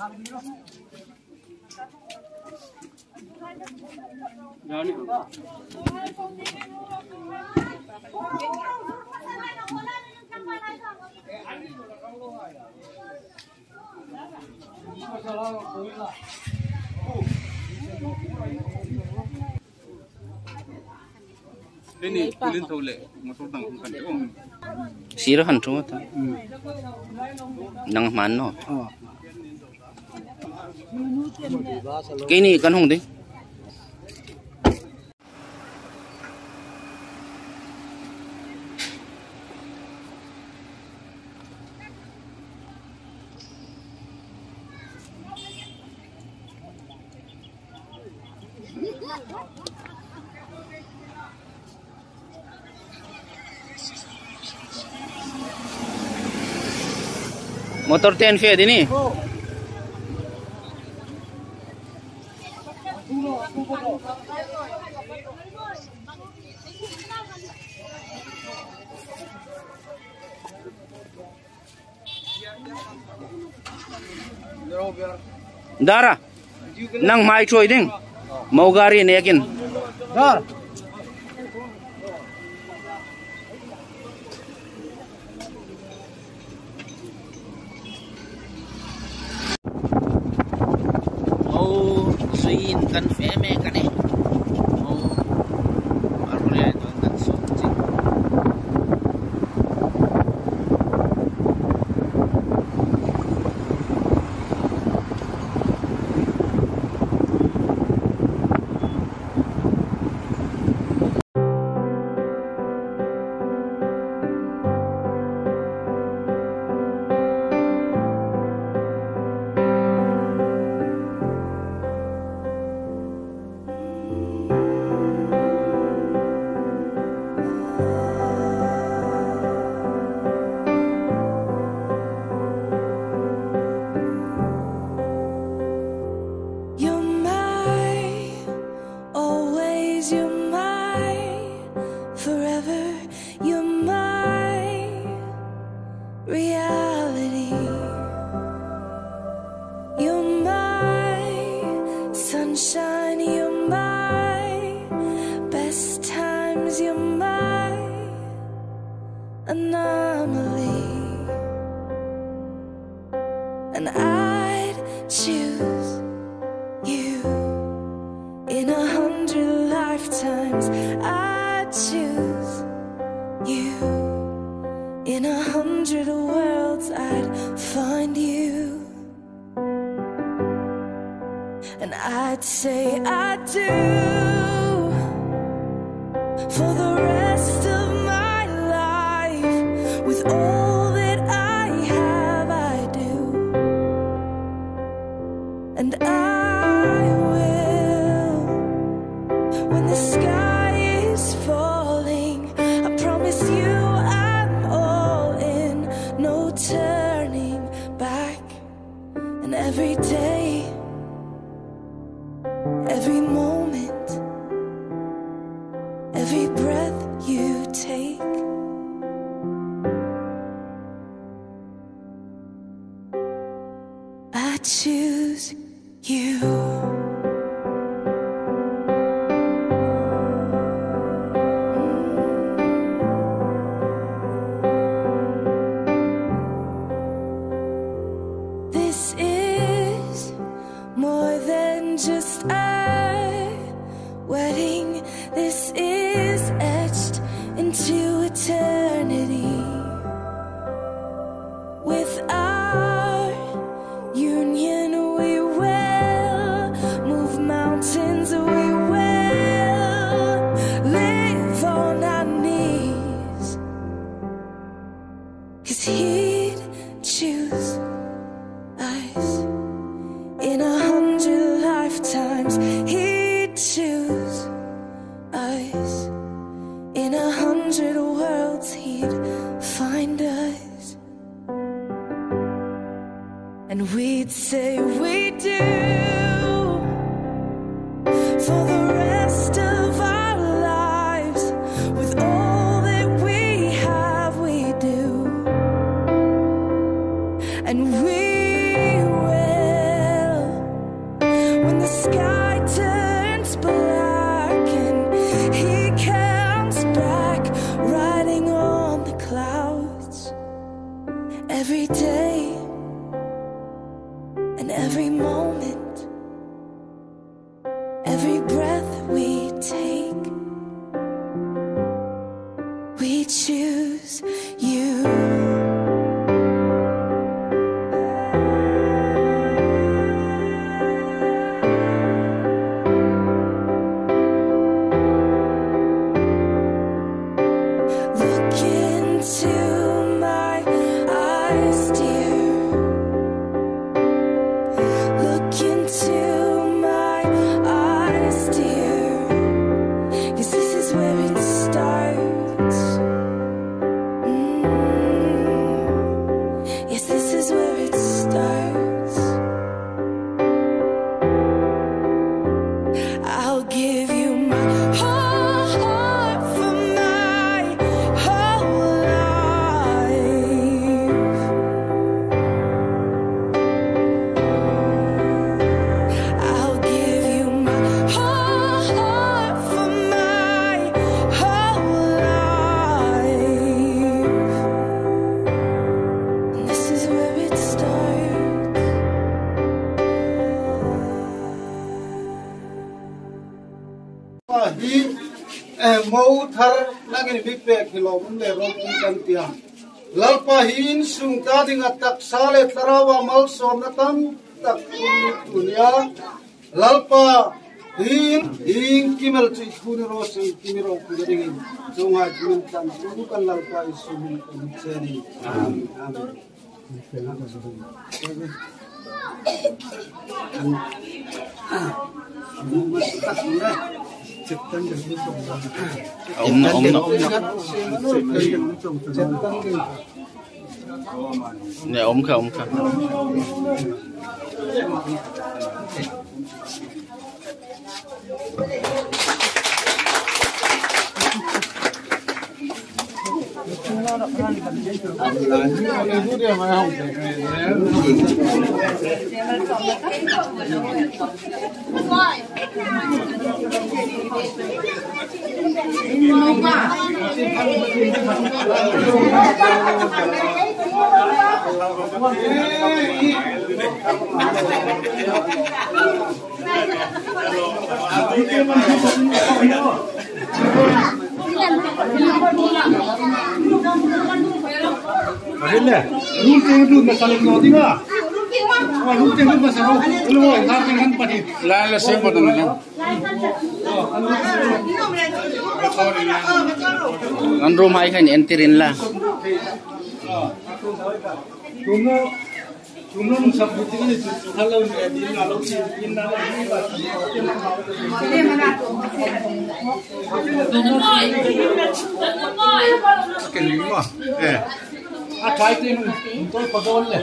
Ini pilih tahu le, motor tanggung kan om. Sirahan cuma tu. Nang mana? Kini kan hong deh. Motor 10 feet ini. Dara, nang mai cuy ding, mau gari ni yakin. Dar. Kan feme kan eh oh baru lihat itu kan something anomaly, and I'd choose you in 100 lifetimes. I'd choose you in 100 worlds. I'd find you, and I'd say I do for the rest of my life. With all that I have, I do, and I will. When the sky is falling, I promise you I'm all in, no turning back. And every day, every moment, every breath you take, I choose you. This is more than just a wedding. This is etched into eternity. With our union, we will move mountains. We will live on our knees, 'cause he'd choose us in 100 lifetimes. He'd choose us in 100 worlds. He'd find us, and we'd say we do for the rest of our lives. With all that we have, we do, and we will. every day and every moment, every breath we take, we choose you. Mau thar lagi ni big bag kilo bunde rok kan tiang. Lalpa hin sung kading atak sale tarawa mal som natam tak dunia. Lalpa hin kimel tu ikuni rosi kimiro kujaringin. Sungai kimin tan bukan lalpa isumin kan seni. Amin. Nè ốm khờ. Ini, luteng tu masalah kau tiba. Luteng tu masalah. Lu nak dengan padi. Lalu saya betul ni. Ngan rumah ikan entirin lah. Cuma sabut ini kalau di lalu sih indah lagi. Kelima, Try to untuk pagawal le.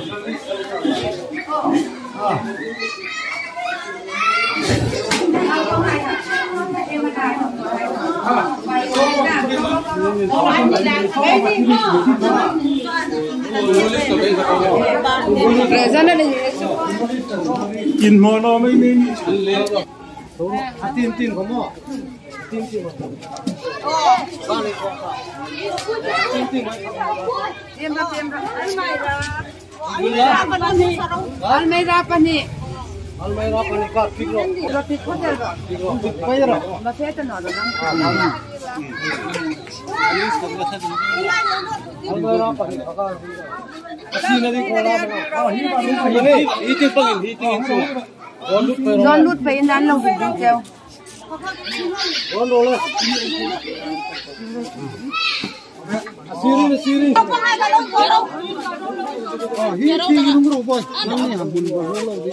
Kin mo no may min. Tin mo. Tin mo. Almeida pani. Almeida pani ka pikro. Roti hotel ba? Payro. Maseta no do nang. Almeida pani ka. Asina di kola ba. Hiting pangin. Non lut pa in nan long video keo. Rola. Siri. Hiting numero boy. Nani hambun rola di.